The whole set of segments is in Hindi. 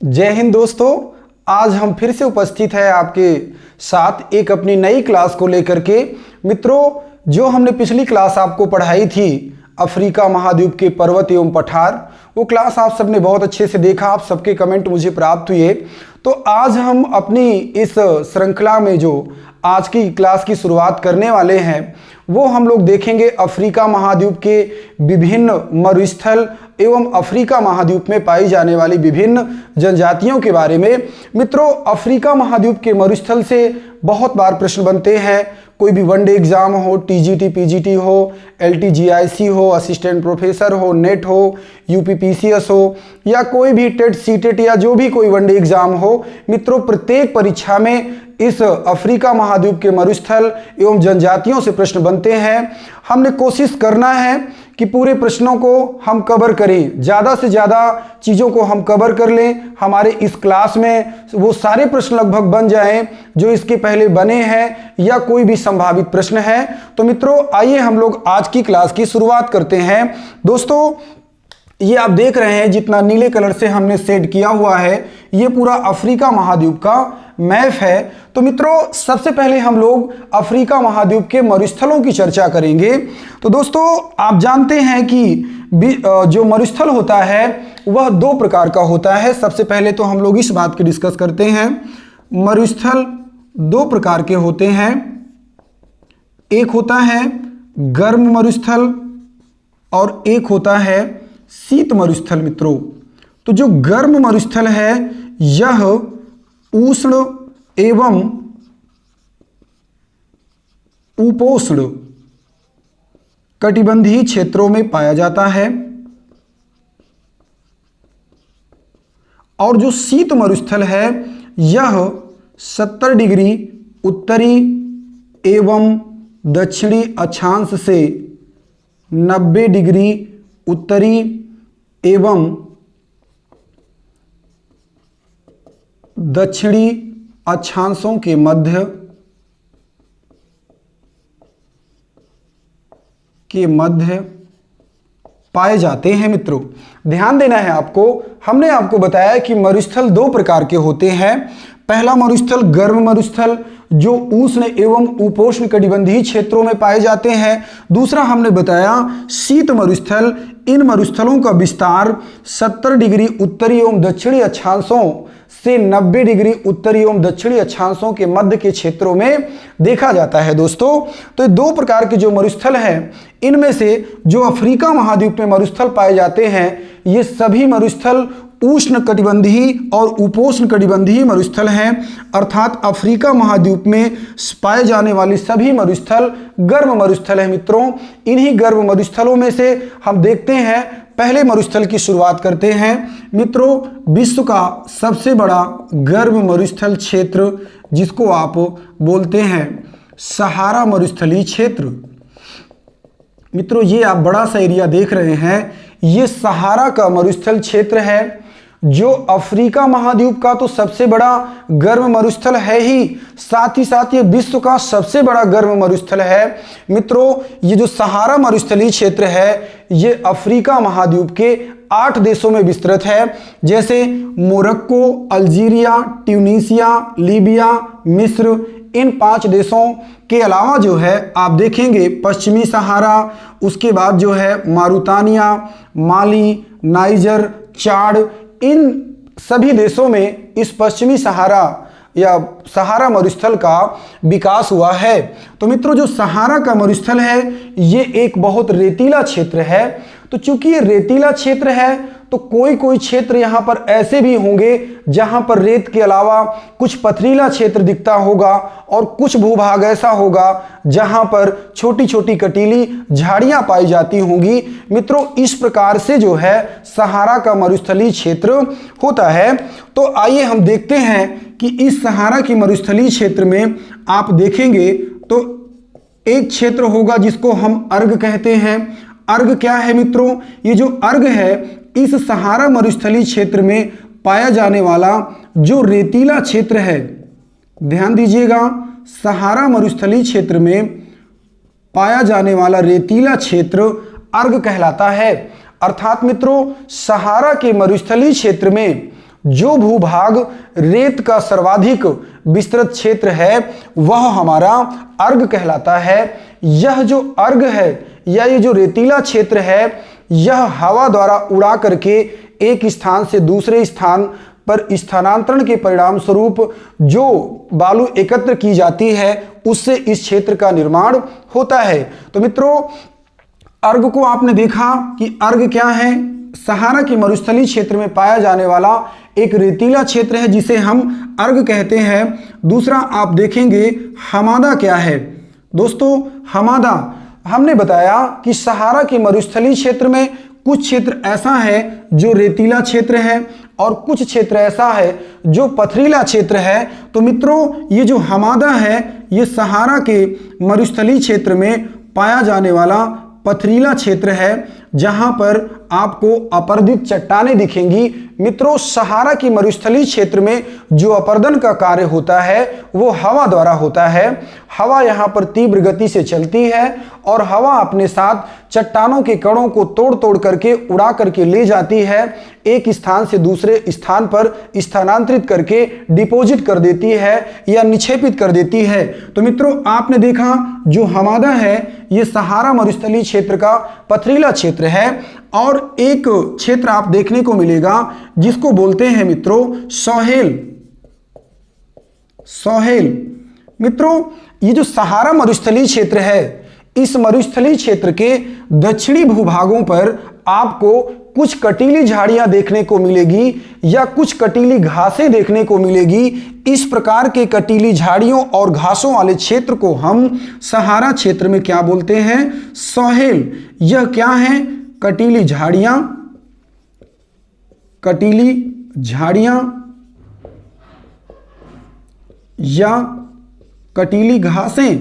जय हिंद दोस्तों। आज हम फिर से उपस्थित है आपके साथ एक अपनी नई क्लास को लेकर के। मित्रों, जो हमने पिछली क्लास आपको पढ़ाई थी अफ्रीका महाद्वीप के पर्वत एवं पठार, वो क्लास आप सबने बहुत अच्छे से देखा, आप सबके कमेंट मुझे प्राप्त हुए। तो आज हम अपनी इस श्रृंखला में जो आज की क्लास की शुरुआत करने वाले हैं वो हम लोग देखेंगे अफ्रीका महाद्वीप के विभिन्न मरुस्थल एवं अफ्रीका महाद्वीप में पाई जाने वाली विभिन्न जनजातियों के बारे में। मित्रों, अफ्रीका महाद्वीप के मरुस्थल से बहुत बार प्रश्न बनते हैं। कोई भी वनडे एग्जाम हो, टीजीटी पीजीटी हो, एलटीजीआईसी हो, असिस्टेंट प्रोफेसर हो, नेट हो, यूपीपीसीएस हो या कोई भी टेट सीटेट या जो भी कोई वनडे एग्जाम हो, मित्रों प्रत्येक परीक्षा में इस अफ्रीका महाद्वीप के मरुस्थल एवं जनजातियों से प्रश्न बनते हैं। हमने कोशिश करना है कि पूरे प्रश्नों को हम कवर करें, ज़्यादा से ज़्यादा चीज़ों को हम कवर कर लें। हमारे इस क्लास में वो सारे प्रश्न लगभग बन जाएं जो इसके पहले बने हैं या कोई भी संभावित प्रश्न है। तो मित्रों, आइए हम लोग आज की क्लास की शुरुआत करते हैं। दोस्तों, ये आप देख रहे हैं जितना नीले कलर से हमने सेट किया हुआ है, ये पूरा अफ्रीका महाद्वीप का मैप है। तो मित्रों, सबसे पहले हम लोग अफ्रीका महाद्वीप के मरुस्थलों की चर्चा करेंगे। तो दोस्तों, आप जानते हैं कि जो मरुस्थल होता है वह दो प्रकार का होता है। सबसे पहले तो हम लोग इस बात की डिस्कस करते हैं। मरुस्थल दो प्रकार के होते हैं। एक होता है गर्म मरुस्थल और एक होता है शीत मरुस्थल। मित्रों, तो जो गर्म मरुस्थल है यह उष्ण एवं उपोष्ण कटिबंधीय क्षेत्रों में पाया जाता है और जो शीत मरुस्थल है यह 70 डिग्री उत्तरी एवं दक्षिणी अक्षांश से 90 डिग्री उत्तरी एवं दक्षिणी अक्षांशों के मध्य पाए जाते हैं। मित्रों, ध्यान देना है आपको। हमने आपको बताया कि मरुस्थल दो प्रकार के होते हैं। पहला मरुस्थल गर्म मरुस्थल जो उष्ण एवं उपोष्ण कटिबंधीय क्षेत्रों में पाए जाते हैं। दूसरा हमने बताया शीत मरुस्थल। इन मरुस्थलों का विस्तार 70 डिग्री उत्तरी एवं दक्षिणी अक्षांशों से 90 डिग्री उत्तरी एवं दक्षिणी अक्षांशों के मध्य के क्षेत्रों में देखा जाता है। दोस्तों, तो ये दो प्रकार के जो मरुस्थल हैं, इनमें से जो अफ्रीका महाद्वीप में मरुस्थल पाए जाते हैं ये सभी मरुस्थल उष्ण कटिबंधीय और उपोष्ण कटिबंधीय मरुस्थल हैं। अर्थात अफ्रीका महाद्वीप में पाए जाने वाली सभी मरुस्थल गर्म मरुस्थल हैं। मित्रों, इन्हीं गर्म मरुस्थलों में से हम देखते हैं, पहले मरुस्थल की शुरुआत करते हैं। मित्रों, विश्व का सबसे बड़ा गर्म मरुस्थल क्षेत्र जिसको आप बोलते हैं सहारा मरुस्थलीय क्षेत्र। मित्रों, ये आप बड़ा सा एरिया देख रहे हैं, ये सहारा का मरुस्थल क्षेत्र है जो अफ्रीका महाद्वीप का तो सबसे बड़ा गर्म मरुस्थल है ही, साथ ही साथ ये विश्व का सबसे बड़ा गर्म मरुस्थल है। मित्रों, ये जो सहारा मरुस्थलीय क्षेत्र है ये अफ्रीका महाद्वीप के 8 देशों में विस्तृत है, जैसे मोरक्को, अल्जीरिया, ट्यूनीसिया, लीबिया, मिस्र। इन 5 देशों के अलावा जो है आप देखेंगे पश्चिमी सहारा, उसके बाद जो है मारुतानिया, माली, नाइजर, चाड, इन सभी देशों में इस पश्चिमी सहारा या सहारा मरुस्थल का विकास हुआ है। तो मित्रों, जो सहारा का मरुस्थल है ये एक बहुत रेतीला क्षेत्र है। तो चूंकि ये रेतीला क्षेत्र है तो कोई कोई क्षेत्र यहाँ पर ऐसे भी होंगे जहाँ पर रेत के अलावा कुछ पथरीला क्षेत्र दिखता होगा और कुछ भूभाग ऐसा होगा जहाँ पर छोटी छोटी कटीली झाड़ियाँ पाई जाती होंगी। मित्रों, इस प्रकार से जो है सहारा का मरुस्थलीय क्षेत्र होता है। तो आइए हम देखते हैं कि इस सहारा की मरुस्थलीय क्षेत्र में आप देखेंगे तो एक क्षेत्र होगा जिसको हम अर्ग कहते हैं। अर्ग क्या है मित्रों? ये जो अर्ग है इस सहारा मरुस्थलीय क्षेत्र में पाया जाने वाला जो रेतीला क्षेत्र है, ध्यान दीजिएगा, सहारा मरुस्थलीय क्षेत्र में पाया जाने वाला रेतीला क्षेत्र अर्ग कहलाता है। अर्थात मित्रों, सहारा के मरुस्थलीय क्षेत्र में जो भूभाग रेत का सर्वाधिक विस्तृत क्षेत्र है वह हमारा अर्ग कहलाता है। यह जो अर्ग है या ये जो रेतीला क्षेत्र है यह हवा द्वारा उड़ा करके एक स्थान से दूसरे स्थान पर स्थानांतरण के परिणाम स्वरूप जो बालू एकत्र की जाती है उससे इस क्षेत्र का निर्माण होता है। तो मित्रों, अर्ग को आपने देखा कि अर्ग क्या है, सहारा के मरुस्थलीय क्षेत्र में पाया जाने वाला एक रेतीला क्षेत्र है जिसे हम अर्ग कहते हैं। दूसरा आप देखेंगे हमादा क्या है। दोस्तों, हमादा हमने बताया कि सहारा के मरुस्थलीय क्षेत्र में कुछ क्षेत्र ऐसा है जो रेतीला क्षेत्र है और कुछ क्षेत्र ऐसा है जो पथरीला क्षेत्र है। तो मित्रों, ये जो हमादा है ये सहारा के मरुस्थलीय क्षेत्र में पाया जाने वाला पथरीला क्षेत्र है जहां पर आपको अपर्दित चट्टानें दिखेंगी। मित्रों, सहारा की मरुस्थलीय क्षेत्र में जो अपर्दन का कार्य होता है वो हवा द्वारा होता है। हवा यहां पर तीव्र गति से चलती है और हवा अपने साथ चट्टानों के कणों को तोड़ तोड़ करके उड़ा करके ले जाती है, एक स्थान से दूसरे स्थान पर स्थानांतरित करके डिपॉजिट कर देती है या निक्षेपित कर देती है। तो मित्रों, आपने देखा जो हमादा है ये सहारा मरुस्थलीय क्षेत्र का पथरीला क्षेत्र है। और एक क्षेत्र आप देखने को मिलेगा जिसको बोलते हैं मित्रों सौहेल। सौहेल मित्रों, ये जो सहारा मरुस्थलीय क्षेत्र है इस मरुस्थलीय क्षेत्र के दक्षिणी भूभागों पर आपको कुछ कटीली झाड़ियां देखने को मिलेगी या कुछ कटीली घासें देखने को मिलेगी। इस प्रकार के कटीली झाड़ियों और घासों वाले क्षेत्र को हम सहारा क्षेत्र में क्या बोलते हैं, सौहेल। यह क्या है, कटीली झाड़ियां, कटीली झाड़ियां या कटीली घासें,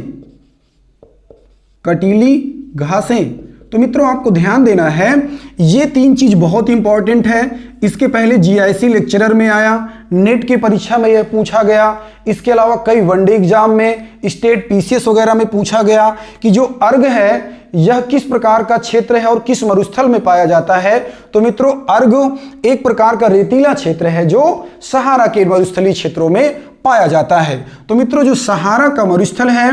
कटीली घासें। तो मित्रों, आपको ध्यान देना है ये तीन चीज बहुत इंपॉर्टेंट है। इसके पहले जीआईसी लेक्चरर में आया, नेट के परीक्षा में यह पूछा गया, इसके अलावा कई वनडे एग्जाम में, स्टेट पीसीएस वगैरह में पूछा गया कि जो अर्ग है यह किस प्रकार का क्षेत्र है और किस मरुस्थल में पाया जाता है। तो मित्रों, अर्ग एक प्रकार का रेतीला क्षेत्र है जो सहारा के मरुस्थलीय क्षेत्रों में पाया जाता है। तो मित्रों, जो सहारा का मरुस्थल है,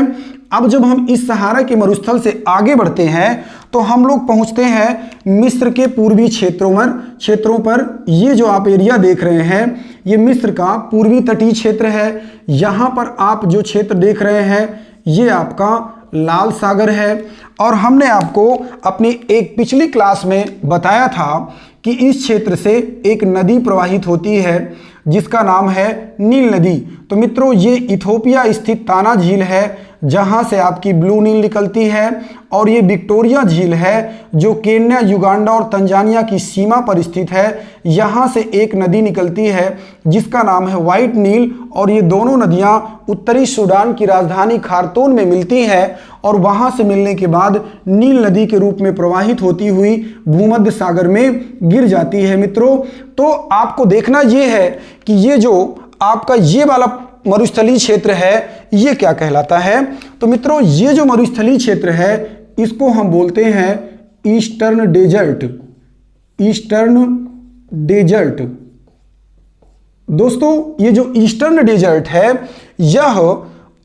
अब जब हम इस सहारा के मरुस्थल से आगे बढ़ते हैं तो हम लोग पहुंचते हैं मिस्र के पूर्वी क्षेत्रों पर। ये जो आप एरिया देख रहे हैं ये मिस्र का पूर्वी तटीय क्षेत्र है। यहां पर आप जो क्षेत्र देख रहे हैं ये आपका लाल सागर है। और हमने आपको अपनी एक पिछली क्लास में बताया था कि इस क्षेत्र से एक नदी प्रवाहित होती है जिसका नाम है नील नदी। तो मित्रों, ये इथोपिया स्थित ताना झील है जहां से आपकी ब्लू नील निकलती है, और ये विक्टोरिया झील है जो केन्या, युगांडा और तंजानिया की सीमा पर स्थित है। यहां से एक नदी निकलती है जिसका नाम है व्हाइट नील, और ये दोनों नदियां उत्तरी सूडान की राजधानी खार्तूम में मिलती हैं और वहां से मिलने के बाद नील नदी के रूप में प्रवाहित होती हुई भूमध्य सागर में गिर जाती है। मित्रों, तो आपको देखना ये है कि ये जो आपका ये वाला मरुस्थलीय क्षेत्र है ये क्या कहलाता है। तो मित्रों, ये जो मरुस्थलीय क्षेत्र है इसको हम बोलते हैं ईस्टर्न डेजर्ट। Eastern desert. दोस्तों, ये जो ईस्टर्न डेजर्ट है यह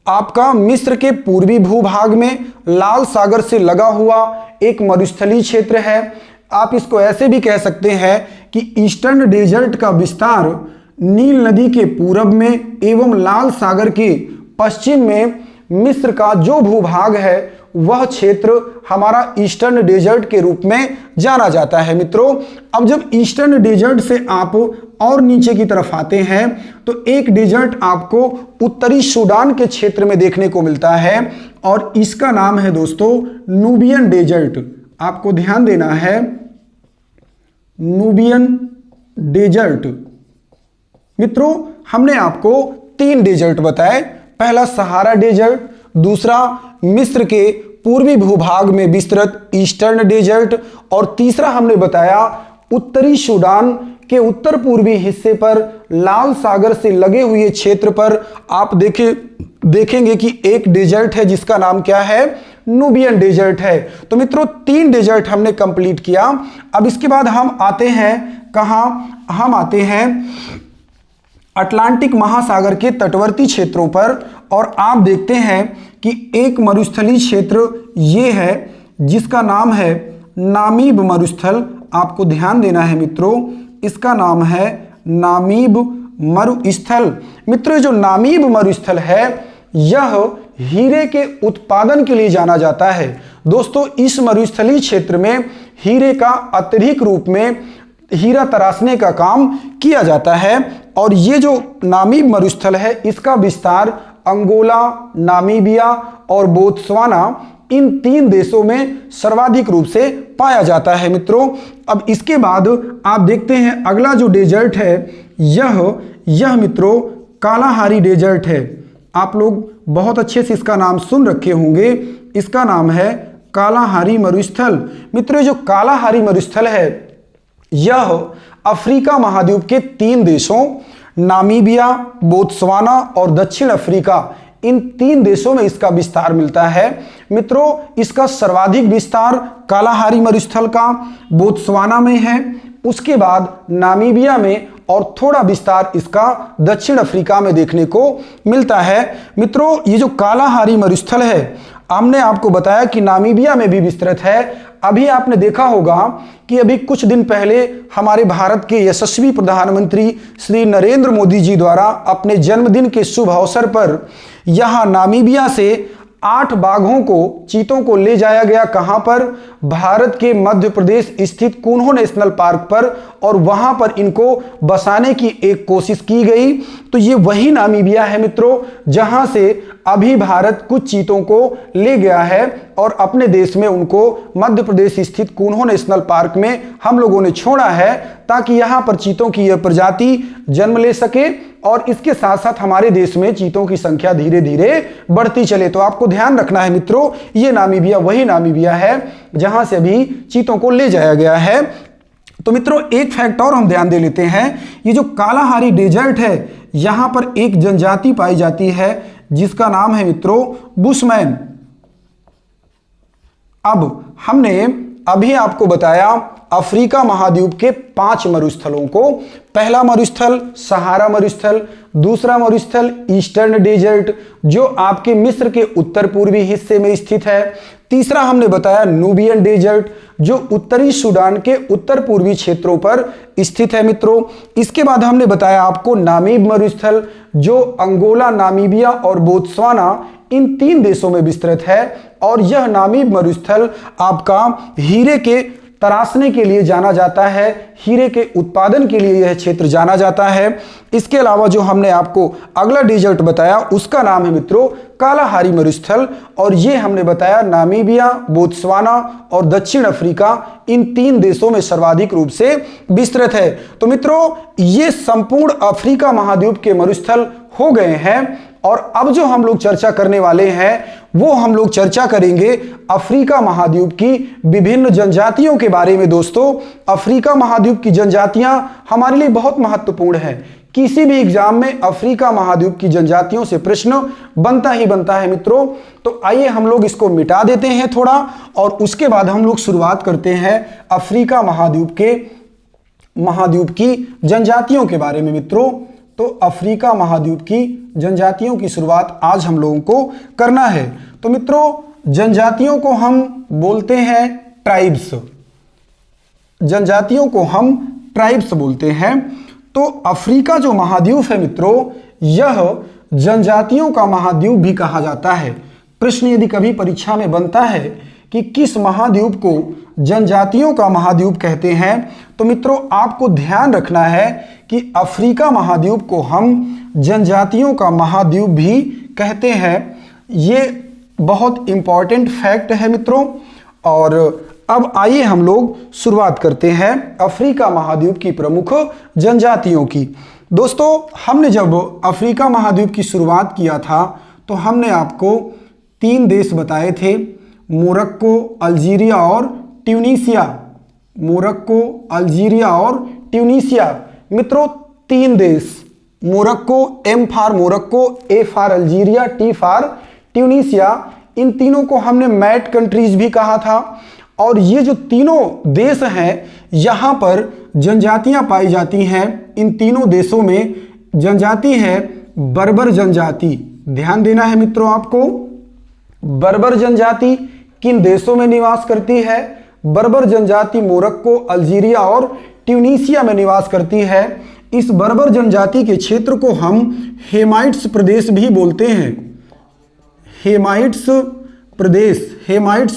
आपका मिस्र के पूर्वी भूभाग में लाल सागर से लगा हुआ एक मरुस्थलीय क्षेत्र है। आप इसको ऐसे भी कह सकते हैं कि ईस्टर्न डेजर्ट का विस्तार नील नदी के पूरब में एवं लाल सागर के पश्चिम में मिस्र का जो भूभाग है वह क्षेत्र हमारा ईस्टर्न डेजर्ट के रूप में जाना जाता है। मित्रों, अब जब ईस्टर्न डेजर्ट से आप और नीचे की तरफ आते हैं तो एक डेजर्ट आपको उत्तरी सूडान के क्षेत्र में देखने को मिलता है और इसका नाम है दोस्तों नूबियन डेजर्ट। आपको ध्यान देना है, नूबियन डेजर्ट। मित्रों, हमने आपको तीन डेजर्ट बताए, पहला सहारा डेजर्ट, दूसरा मिस्र के पूर्वी भूभाग में विस्तृत ईस्टर्न डेजर्ट, और तीसरा हमने बताया उत्तरी सूडान के उत्तर पूर्वी हिस्से पर लाल सागर से लगे हुए क्षेत्र पर आप देखेंगे कि एक डेजर्ट है जिसका नाम क्या है, नूबियन डेजर्ट है। तो मित्रों, तीन डेजर्ट हमने कंप्लीट किया। अब इसके बाद हम आते हैं कहां, हम आते हैं अटलांटिक महासागर के तटवर्ती क्षेत्रों पर। और आप देखते हैं कि एक मरुस्थलीय क्षेत्र ये है जिसका नाम है नामीब मरुस्थल। आपको ध्यान देना है मित्रों, इसका नाम है नामीब मरुस्थल। मित्रों जो नामीब मरुस्थल है यह हीरे के उत्पादन के लिए जाना जाता है। दोस्तों इस मरुस्थलीय क्षेत्र में हीरे का अत्यधिक रूप में हीरा तराशने का काम किया जाता है। और ये जो नामीब मरुस्थल है इसका विस्तार अंगोला, नामीबिया और बोत्सवाना इन 3 देशों में सर्वाधिक रूप से पाया जाता है मित्रों। अब इसके बाद आप देखते हैं अगला जो डेजर्ट है यह मित्रों कालाहारी डेजर्ट है। आप लोग बहुत अच्छे से इसका नाम सुन रखे होंगे, इसका नाम है कालाहारी मरुस्थल। मित्रों जो कालाहारी मरुस्थल है यह अफ्रीका महाद्वीप के 3 देशों नामीबिया, बोत्सवाना और दक्षिण अफ्रीका इन 3 देशों में इसका विस्तार मिलता है। मित्रों इसका सर्वाधिक विस्तार कालाहारी मरुस्थल का बोत्सवाना में है, उसके बाद नामीबिया में और थोड़ा विस्तार इसका दक्षिण अफ्रीका में देखने को मिलता है। मित्रों ये जो कालाहारी मरुस्थल है हमने आपको बताया कि नामीबिया में भी विस्तृत है। अभी आपने देखा होगा कि अभी कुछ दिन पहले हमारे भारत के यशस्वी प्रधानमंत्री श्री नरेंद्र मोदी जी द्वारा अपने जन्मदिन के शुभ अवसर पर यहाँ नामीबिया से 8 बाघों को, चीतों को ले जाया गया। कहां पर? भारत के मध्य प्रदेश स्थित कुन्हो नेशनल पार्क पर, और वहां पर इनको बसाने की एक कोशिश की गई। तो ये वही नामीबिया है मित्रों जहां से अभी भारत कुछ चीतों को ले गया है और अपने देश में उनको मध्य प्रदेश स्थित कुन्हो नेशनल पार्क में हम लोगों ने छोड़ा है ताकि यहां पर चीतों की यह प्रजाति जन्म ले सके और इसके साथ साथ हमारे देश में चीतों की संख्या धीरे धीरे बढ़ती चले। तो आपको ध्यान रखना है मित्रों, ये नामीबिया वही नामीबिया है जहां से अभी चीतों को ले जाया गया है। तो मित्रों एक फैक्ट और हम ध्यान दे लेते हैं, ये जो कालाहारी डेजर्ट है यहां पर एक जनजाति पाई जाती है जिसका नाम है मित्रों बुशमैन। अब हमने अभी आपको बताया अफ्रीका महाद्वीप के 5 मरुस्थलों को। पहला मरुस्थल सहारा मरुस्थल, दूसरा मरुस्थल ईस्टर्न डेजर्ट जो आपके मिस्र के उत्तर पूर्वी हिस्से में स्थित है, तीसरा हमने बताया नूबियन डेजर्ट जो उत्तरी सूडान के उत्तर पूर्वी क्षेत्रों पर स्थित है मित्रों। इसके बाद हमने बताया आपको नामीब मरुस्थल जो अंगोला, नामीबिया और बोत्सवाना इन 3 देशों में विस्तृत है। और यह नामीब मरुस्थल आपका हीरे के तराशने के लिए जाना जाता है, हीरे के उत्पादन के लिए यह क्षेत्र जाना जाता है। इसके अलावा जो हमने आपको अगला डेजर्ट बताया उसका नाम है मित्रों कालाहारी मरुस्थल, और ये हमने बताया नामीबिया, बोत्सवाना और दक्षिण अफ्रीका इन 3 देशों में सर्वाधिक रूप से विस्तृत है। तो मित्रों ये संपूर्ण अफ्रीका महाद्वीप के मरुस्थल हो गए हैं। और अब जो हम लोग चर्चा करने वाले हैं वो हम लोग चर्चा करेंगे अफ्रीका महाद्वीप की विभिन्न जनजातियों के बारे में। दोस्तों अफ्रीका महाद्वीप की जनजातियां हमारे लिए बहुत महत्वपूर्ण है। किसी भी एग्जाम में अफ्रीका महाद्वीप की जनजातियों से प्रश्न बनता ही बनता है मित्रों। तो आइए हम लोग इसको मिटा देते हैं थोड़ा और उसके बाद हम लोग शुरुआत करते हैं अफ्रीका महाद्वीप की जनजातियों के बारे में मित्रों। तो अफ्रीका महाद्वीप की जनजातियों की शुरुआत आज हम लोगों को करना है। तो मित्रों जनजातियों को हम बोलते हैं ट्राइब्स, जनजातियों को हम ट्राइब्स बोलते हैं। तो अफ्रीका जो महाद्वीप है मित्रों यह जनजातियों का महाद्वीप भी कहा जाता है। प्रश्न यदि कभी परीक्षा में बनता है कि किस महाद्वीप को जनजातियों का महाद्वीप कहते हैं, तो मित्रों आपको ध्यान रखना है कि अफ्रीका महाद्वीप को हम जनजातियों का महाद्वीप भी कहते हैं। ये बहुत इंपॉर्टेंट फैक्ट है मित्रों। और अब आइए हम लोग शुरुआत करते हैं अफ्रीका महाद्वीप की प्रमुख जनजातियों की। दोस्तों हमने जब अफ्रीका महाद्वीप की शुरुआत किया था तो हमने आपको 3 देश बताए थे, मोरक्को, अल्जीरिया और ट्यूनीसिया। मोरक्को, अल्जीरिया और ट्यूनीसिया मित्रों 3 देश, Morocco, M for Morocco, A for Algeria, T for Tunisia, इन तीनों को हमने मैट कंट्रीज भी कहा था। और ये जो तीनों देश हैं यहाँ पर जनजातियाँ पाई जाती हैं इन तीनों देशों में। जनजाति है बर्बर जनजाति। ध्यान देना है मित्रों आपको, बर्बर जनजाति किन देशों में निवास करती है? बर्बर जनजाति मोरक्को, अल्जीरिया और ट्यूनीसिया में निवास करती है। इस बर्बर जनजाति के क्षेत्र को हम हेमाइट्स प्रदेश भी बोलते हैं। हेमाइट्स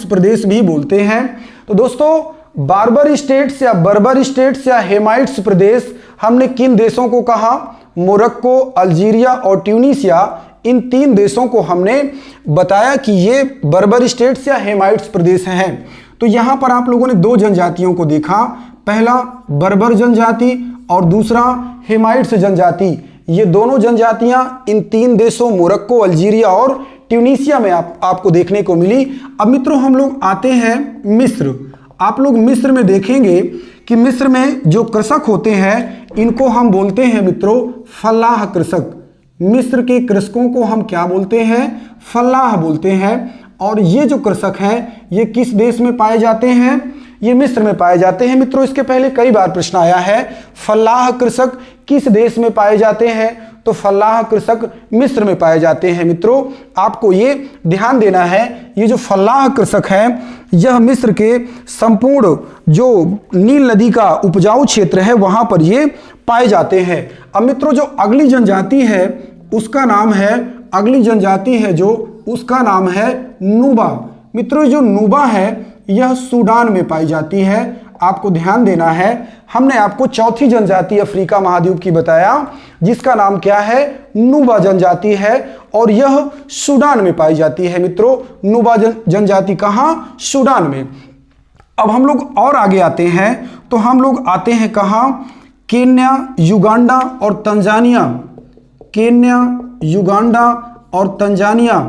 प्रदेश भी बोलते हैं। तो दोस्तों, बार्बर स्टेट्स या बर्बर स्टेट्स या हेमाइट्स प्रदेश हमने किन देशों को कहा? मोरक्को, अल्जीरिया और ट्यूनीसिया। इन 3 देशों को हमने बताया कि ये बर्बर स्टेट्स या हेमाइट्स प्रदेश हैं। तो यहां पर आप लोगों ने 2 जनजातियों को देखा, पहला बर्बर जनजाति और दूसरा हेमाइट्स जनजाति। ये दोनों जनजातियां इन 3 देशों मोरक्को, अल्जीरिया और ट्यूनीसिया में आपको देखने को मिली। अब मित्रों हम लोग आते हैं मिस्र। आप लोग मिस्र में देखेंगे कि मिस्र में जो कृषक होते हैं इनको हम बोलते हैं मित्रों फलाह कृषक। मिस्र के कृषकों को हम क्या बोलते हैं? फलाह बोलते हैं। और ये जो कृषक हैं ये किस देश में पाए जाते हैं? ये मिस्र में पाए जाते हैं। मित्रों इसके पहले कई बार प्रश्न आया है, फलाह कृषक किस देश में पाए जाते हैं? तो फलाह कृषक मिस्र में पाए जाते हैं। मित्रों आपको ये ध्यान देना है, ये जो फलाह कृषक हैं यह मिस्र के संपूर्ण जो नील नदी का उपजाऊ क्षेत्र है वहां पर ये पाए जाते हैं। अब मित्रों जो अगली जनजाति है उसका नाम है, अगली जनजाति है जो उसका नाम है नुबा। मित्रों जो नुबा है यह सूडान में पाई जाती है। आपको ध्यान देना है, हमने आपको चौथी जनजाति अफ्रीका महाद्वीप की बताया जिसका नाम क्या है? नुबा जनजाति है और यह सूडान में पाई जाती है। मित्रों नुबा जनजाति कहाँ? सूडान में। अब हम लोग और आगे आते हैं तो हम लोग आते हैं कहाँ? केन्या, युगांडा और तंजानिया। केन्या, युगांडा और तंजानिया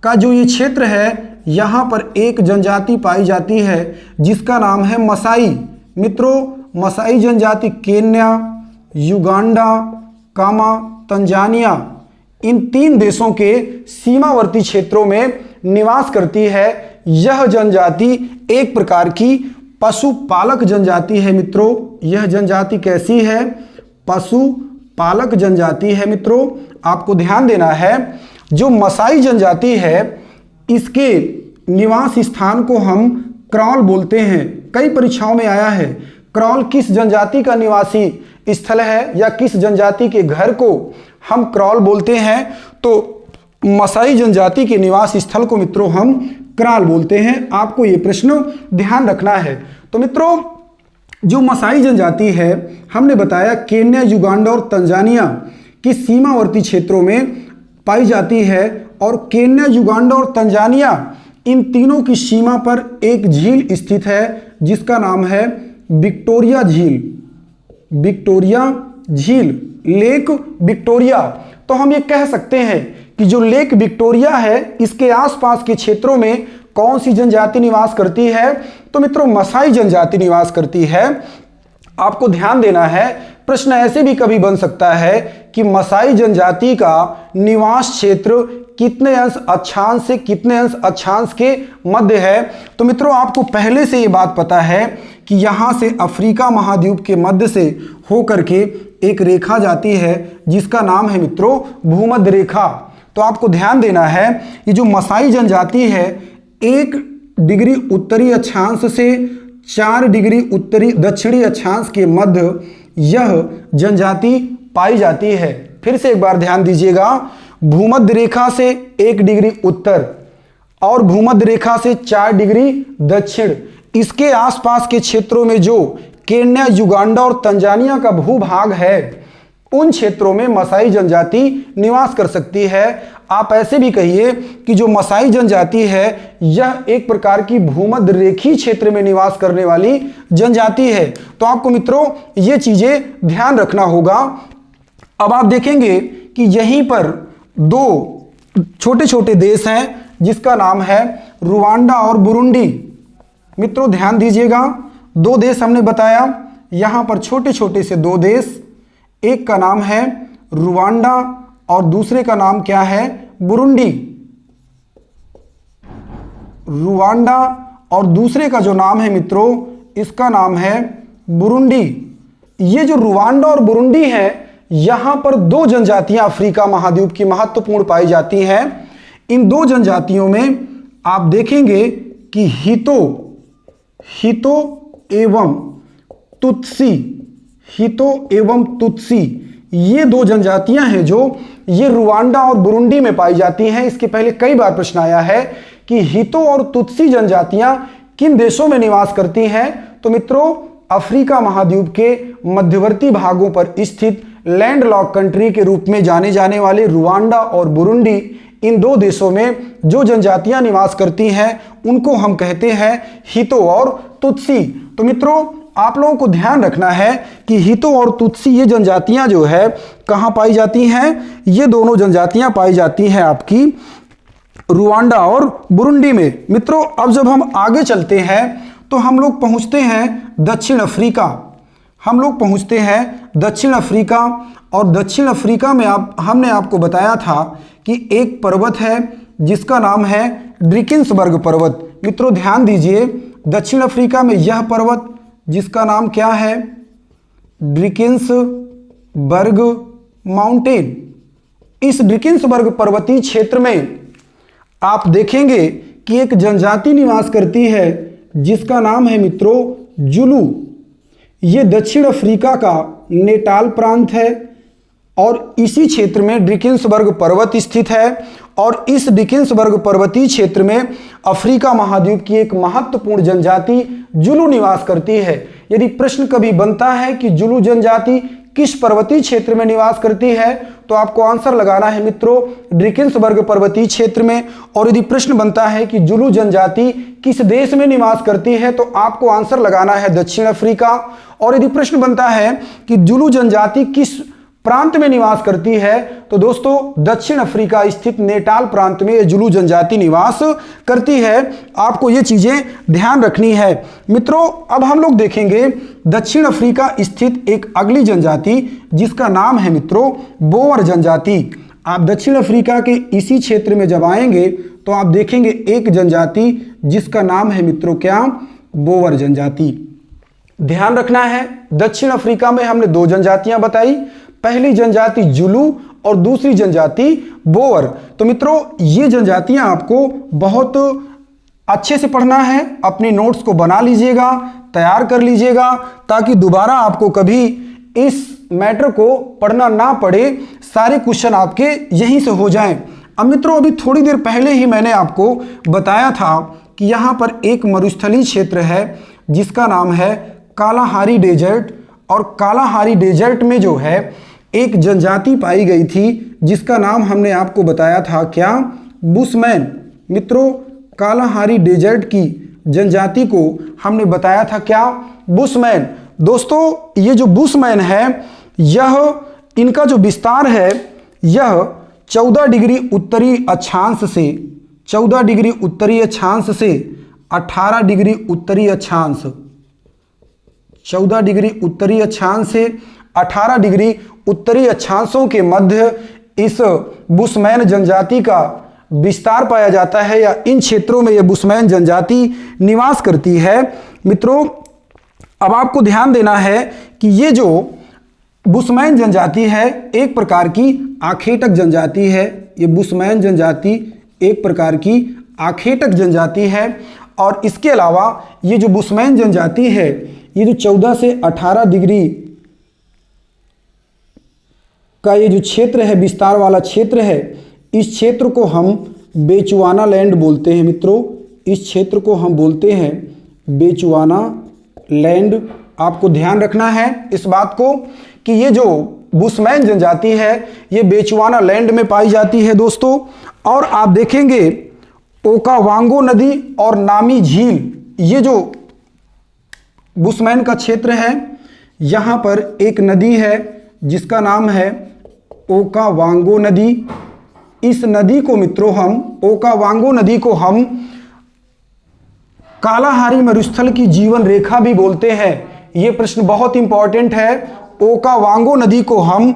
का जो ये क्षेत्र है यहाँ पर एक जनजाति पाई जाती है जिसका नाम है मसाई। मित्रों मसाई जनजाति केन्या, युगांडा, तंजानिया इन 3 देशों के सीमावर्ती क्षेत्रों में निवास करती है। यह जनजाति एक प्रकार की पशुपालक जनजाति है। मित्रों यह जनजाति कैसी है? पशुपालक जनजाति है। मित्रों आपको ध्यान देना है, जो मसाई जनजाति है इसके निवास स्थान को हम क्रॉल बोलते हैं। कई परीक्षाओं में आया है, क्रॉल किस जनजाति का निवासी स्थल है या किस जनजाति के घर को हम क्रॉल बोलते हैं? तो मसाई जनजाति के निवास स्थल को मित्रों हम क्रॉल बोलते हैं। आपको ये प्रश्न ध्यान रखना है। तो मित्रों जो मसाई जनजाति है हमने बताया केन्या, युगांडा और तंजानिया की सीमावर्ती क्षेत्रों में पाई जाती है। और केन्या, युगांडा और तंजानिया इन तीनों की सीमा पर एक झील स्थित है जिसका नाम है विक्टोरिया झील। विक्टोरिया झील, लेक विक्टोरिया। तो हम ये कह सकते हैं कि जो लेक विक्टोरिया है इसके आसपास के क्षेत्रों में कौन सी जनजाति निवास करती है? तो मित्रों मसाई जनजाति निवास करती है। आपको ध्यान देना है, प्रश्न ऐसे भी कभी बन सकता है कि मसाई जनजाति का निवास क्षेत्र कितने अंश अक्षांश से कितने अंश अक्षांश के मध्य है? तो मित्रों आपको पहले से ये बात पता है कि यहाँ से अफ्रीका महाद्वीप के मध्य से होकर के एक रेखा जाती है जिसका नाम है मित्रों भूमध्य रेखा। तो आपको ध्यान देना है, ये जो मसाई जनजाति है 1 डिग्री उत्तरी अक्षांश से 4 डिग्री उत्तरी दक्षिणी अक्षांश के मध्य यह जनजाति पाई जाती है। फिर से एक बार ध्यान दीजिएगा, भूमध्य रेखा से 1 डिग्री उत्तर और भूमध्य रेखा से 4 डिग्री दक्षिण, इसके आसपास के क्षेत्रों में जो केन्या, युगांडा और तंजानिया का भूभाग है उन क्षेत्रों में मसाई जनजाति निवास कर सकती है। आप ऐसे भी कहिए कि जो मसाई जनजाति है यह एक प्रकार की भूमध्य रेखीय क्षेत्र में निवास करने वाली जनजाति है। तो आपको मित्रों ये चीजें ध्यान रखना होगा। अब आप देखेंगे कि यहीं पर 2 छोटे छोटे देश हैं जिसका नाम है रुवांडा और बुरुंडी। मित्रों ध्यान दीजिएगा, 2 देश हमने बताया, यहां पर छोटे छोटे से 2 देश, एक का नाम है रुवांडा और दूसरे का नाम क्या है? बुरुंडी। रुवांडा और दूसरे का जो नाम है मित्रों इसका नाम है बुरुंडी। ये जो रुवांडा और बुरुंडी है यहां पर दो जनजातियां अफ्रीका महाद्वीप की महत्वपूर्ण पाई जाती हैं। इन दो जनजातियों में आप देखेंगे कि हितो एवं तुत्सी, ये दो जनजातियां हैं जो ये रुवांडा और बुरुंडी में पाई जाती हैं। इसके पहले कई बार प्रश्न आया है कि हितो और तुत्सी जनजातियां किन देशों में निवास करती हैं। तो मित्रों, अफ्रीका महाद्वीप के मध्यवर्ती भागों पर स्थित लैंडलॉक कंट्री के रूप में जाने जाने वाले रुवांडा और बुरुंडी, इन दो देशों में जो जनजातियां निवास करती हैं उनको हम कहते हैं हितो और तुत्सी। तो मित्रों, आप लोगों को ध्यान रखना है कि हितो और तुत्सी ये जनजातियां जो है कहां पाई जाती हैं। ये दोनों जनजातियां पाई जाती हैं आपकी रुवांडा और बुरुंडी में। मित्रों, अब जब हम आगे चलते हैं तो हम लोग पहुंचते हैं दक्षिण अफ्रीका। और दक्षिण अफ्रीका में हमने आपको बताया था कि एक पर्वत है जिसका नाम है ड्रिकिंसबर्ग पर्वत। मित्रों ध्यान दीजिए, दक्षिण अफ्रीका में यह पर्वत जिसका नाम क्या है, ड्रिकिंसबर्ग माउंटेन। इस ड्रिकिंसबर्ग पर्वतीय क्षेत्र में आप देखेंगे कि एक जनजाति निवास करती है जिसका नाम है मित्रों जुलू। ये दक्षिण अफ्रीका का नेटाल प्रांत है और इसी क्षेत्र में ड्रिकिंसबर्ग पर्वत स्थित है। और इस ड्रिकिंसबर्ग पर्वतीय क्षेत्र में अफ्रीका महाद्वीप की एक महत्वपूर्ण जनजाति जुलू निवास करती है। यदि प्रश्न कभी बनता है कि जुलू जनजाति किस पर्वतीय क्षेत्र में निवास करती है, तो आपको आंसर लगाना है मित्रों ड्रिकिंसबर्ग पर्वतीय क्षेत्र में। और यदि प्रश्न बनता है कि जुलू जनजाति किस देश में निवास करती है, तो आपको आंसर लगाना है दक्षिण अफ्रीका। और यदि प्रश्न बनता है कि जुलू जनजाति किस प्रांत में निवास करती है, तो दोस्तों दक्षिण अफ्रीका स्थित नेटाल प्रांत में ये जुलू जनजाति निवास करती है। आपको ये चीजें ध्यान रखनी है। मित्रों, अब हम लोग देखेंगे दक्षिण अफ्रीका स्थित एक अगली जनजाति जिसका नाम है मित्रों बोअर जनजाति। आप दक्षिण अफ्रीका के इसी क्षेत्र में जब आएंगे तो आप देखेंगे एक जनजाति जिसका नाम है मित्रों क्या, बोअर जनजाति। ध्यान रखना है, दक्षिण अफ्रीका में हमने दो जनजातियां बताई, पहली जनजाति जुलू और दूसरी जनजाति बोअर। तो मित्रों, ये जनजातियां आपको बहुत अच्छे से पढ़ना है, अपनी नोट्स को बना लीजिएगा, तैयार कर लीजिएगा, ताकि दोबारा आपको कभी इस मैटर को पढ़ना ना पड़े, सारे क्वेश्चन आपके यहीं से हो जाएं। अब मित्रों, अभी थोड़ी देर पहले ही मैंने आपको बताया था कि यहाँ पर एक मरुस्थलीय क्षेत्र है जिसका नाम है कालाहारी डेजर्ट। और कालाहारी डेजर्ट में जो है एक जनजाति पाई गई थी जिसका नाम हमने आपको बताया था क्या, बुशमैन। मित्रों, कालाहारी डेजर्ट की जनजाति को हमने बताया था क्या, बुशमैन। दोस्तों, ये जो बुशमैन है, यह इनका जो विस्तार है यह 14 डिग्री उत्तरी अक्षांश से 18 डिग्री उत्तरी अक्षांश 14 डिग्री उत्तरी 18 डिग्री उत्तरी अक्षांशों के मध्य इस बुशमैन जनजाति का विस्तार पाया जाता है, या इन क्षेत्रों में यह बुशमैन जनजाति निवास करती है। मित्रों, अब आपको ध्यान देना है कि ये जो बुशमैन जनजाति है एक प्रकार की आखेटक जनजाति है। ये बुशमैन जनजाति एक प्रकार की आखेटक जनजाति है। और इसके अलावा ये जो बुशमैन जनजाति है, ये जो 14 से 18 डिग्री का ये जो क्षेत्र है, विस्तार वाला क्षेत्र है, इस क्षेत्र को हम बेचुआना लैंड बोलते हैं। मित्रों, इस क्षेत्र को हम बोलते हैं बेचुआना लैंड। आपको ध्यान रखना है इस बात को कि ये जो बुशमैन जनजाति है ये बेचुआना लैंड में पाई जाती है दोस्तों। और आप देखेंगे ओकावांगो नदी और नामी झील, ये जो बुशमैन का क्षेत्र है, यहाँ पर एक नदी है जिसका नाम है ओकावांगो नदी। इस नदी को मित्रों ओकावांगो नदी को हम कालाहारी मरुस्थल की जीवन रेखा भी बोलते हैं। ये प्रश्न बहुत इंपॉर्टेंट है। ओकावांगो नदी को हम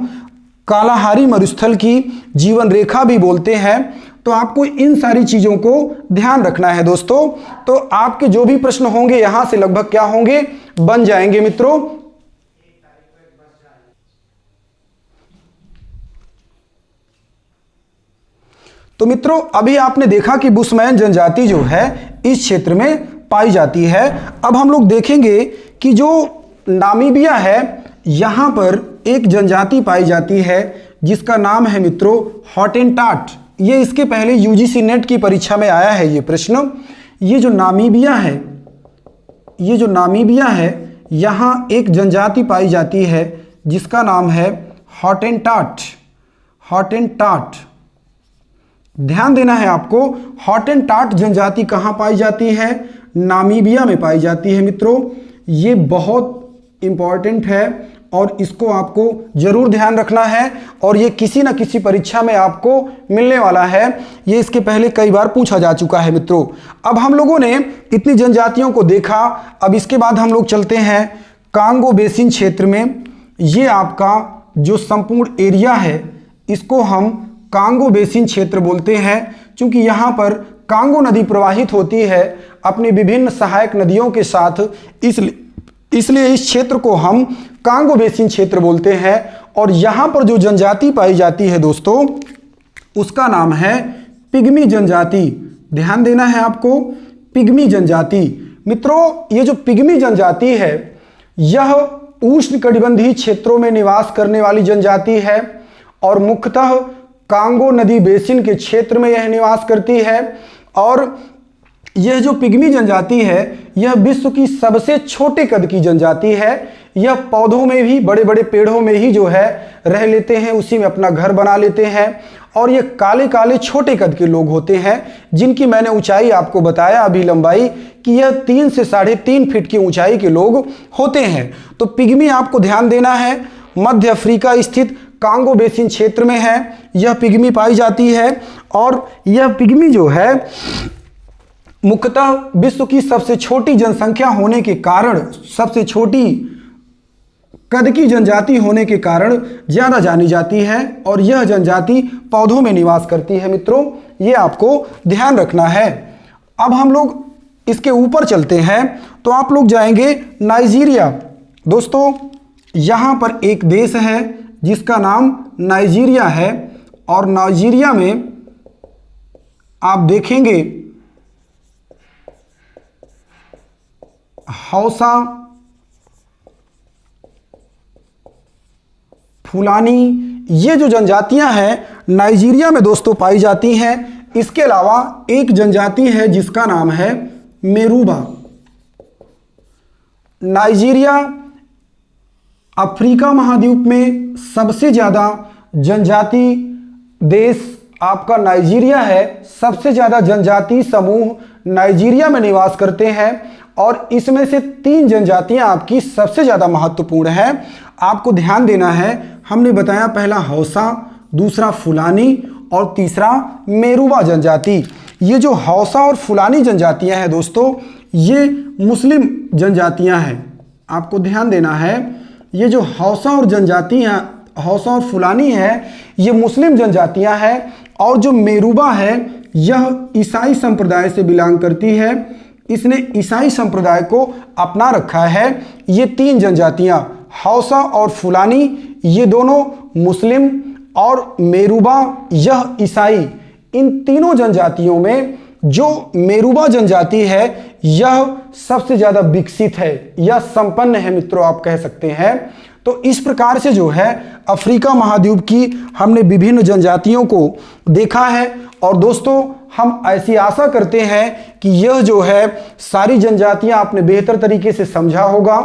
कालाहारी मरुस्थल की जीवन रेखा भी बोलते हैं। तो आपको इन सारी चीजों को ध्यान रखना है दोस्तों। तो आपके जो भी प्रश्न होंगे यहां से लगभग क्या होंगे, बन जाएंगे मित्रों। तो मित्रों अभी आपने देखा कि बुशमैन जनजाति जो है इस क्षेत्र में पाई जाती है। अब हम लोग देखेंगे कि जो नामीबिया है यहाँ पर एक जनजाति पाई जाती है जिसका नाम है मित्रों हॉटेनटाट। ये इसके पहले यूजीसी नेट की परीक्षा में आया है ये प्रश्न। ये जो नामीबिया है यहाँ एक जनजाति पाई जाती है जिसका नाम है हॉटेनटाट। ध्यान देना है आपको, हॉटेनटाट जनजाति कहाँ पाई जाती है? नामीबिया में पाई जाती है मित्रों। ये बहुत इंपॉर्टेंट है और इसको आपको जरूर ध्यान रखना है और ये किसी न किसी परीक्षा में आपको मिलने वाला है। ये इसके पहले कई बार पूछा जा चुका है मित्रों। अब हम लोगों ने इतनी जनजातियों को देखा, अब इसके बाद हम लोग चलते हैं कांगो बेसिन क्षेत्र में। ये आपका जो संपूर्ण एरिया है इसको हम कांगो बेसिन क्षेत्र बोलते हैं, क्योंकि यहाँ पर कांगो नदी प्रवाहित होती है अपनी विभिन्न सहायक नदियों के साथ, इसलिए इस क्षेत्र को हम कांगो बेसिन क्षेत्र बोलते हैं। और यहाँ पर जो जनजाति पाई जाती है दोस्तों उसका नाम है पिग्मी जनजाति। ध्यान देना है आपको, पिग्मी जनजाति। मित्रों ये जो पिग्मी जनजाति है यह उष्णकटिबंधीय क्षेत्रों में निवास करने वाली जनजाति है और मुख्यतः कांगो नदी बेसिन के क्षेत्र में यह निवास करती है। और यह जो पिग्मी जनजाति है यह विश्व की सबसे छोटे कद की जनजाति है। यह पौधों में भी, बड़े बड़े पेड़ों में ही जो है रह लेते हैं, उसी में अपना घर बना लेते हैं। और ये काले काले छोटे कद के लोग होते हैं जिनकी मैंने ऊंचाई आपको बताया अभी लंबाई कि यह 3 से 3.5 फीट की ऊंचाई के लोग होते हैं। तो पिग्मी आपको ध्यान देना है, मध्य अफ्रीका स्थित कांगो बेसिन क्षेत्र में है यह पिग्मी पाई जाती है। और यह पिग्मी जो है मुख्यतः विश्व की सबसे छोटी जनसंख्या होने के कारण, सबसे छोटी कद की जनजाति होने के कारण ज्यादा जानी जाती है और यह जनजाति पौधों में निवास करती है मित्रों, ये आपको ध्यान रखना है। अब हम लोग इसके ऊपर चलते हैं तो आप लोग जाएंगे नाइजीरिया। दोस्तों यहाँ पर एक देश है जिसका नाम नाइजीरिया है और नाइजीरिया में आप देखेंगे हौसा, फुलानी, ये जो जनजातियां हैं नाइजीरिया में दोस्तों पाई जाती हैं। इसके अलावा एक जनजाति है जिसका नाम है मेरूबा। नाइजीरिया अफ्रीका महाद्वीप में सबसे ज़्यादा जनजाति देश आपका नाइजीरिया है। सबसे ज़्यादा जनजाति समूह नाइजीरिया में निवास करते हैं और इसमें से 3 जनजातियां आपकी सबसे ज़्यादा महत्वपूर्ण हैं। आपको ध्यान देना है, हमने बताया पहला हौसा, दूसरा फुलानी और तीसरा मेरूबा जनजाति। ये जो हौसा और फुलानी जनजातियां हैं दोस्तों ये मुस्लिम जनजातियां हैं। आपको ध्यान देना है, ये जो हौसा और फुलानी है ये मुस्लिम जनजातियां हैं और जो मेरूबा है यह ईसाई संप्रदाय से बिलोंग करती है। इसने ईसाई संप्रदाय को अपना रखा है। ये 3 जनजातियां हौसा और फुलानी ये दोनों मुस्लिम और मेरूबा यह ईसाई। इन तीनों जनजातियों में जो मेरूबा जनजाति है यह सबसे ज़्यादा विकसित है, यह संपन्न है मित्रों आप कह सकते हैं। तो इस प्रकार से जो है अफ्रीका महाद्वीप की हमने विभिन्न जनजातियों को देखा है और दोस्तों हम ऐसी आशा करते हैं कि यह जो है सारी जनजातियां आपने बेहतर तरीके से समझा होगा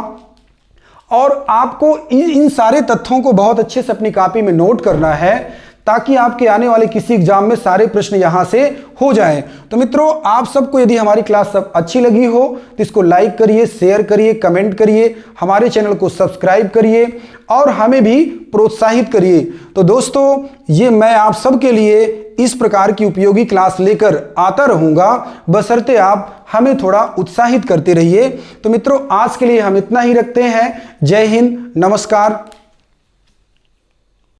और आपको इन सारे तथ्यों को बहुत अच्छे से अपनी कॉपी में नोट करना है ताकि आपके आने वाले किसी एग्जाम में सारे प्रश्न यहां से हो जाएं। तो मित्रों आप सबको यदि हमारी क्लास सब अच्छी लगी हो तो इसको लाइक करिए, शेयर करिए, कमेंट करिए, हमारे चैनल को सब्सक्राइब करिए और हमें भी प्रोत्साहित करिए। तो दोस्तों ये मैं आप सबके लिए इस प्रकार की उपयोगी क्लास लेकर आता रहूंगा, बशर्ते आप हमें थोड़ा उत्साहित करते रहिए। तो मित्रों आज के लिए हम इतना ही रखते हैं। जय हिंद, नमस्कार।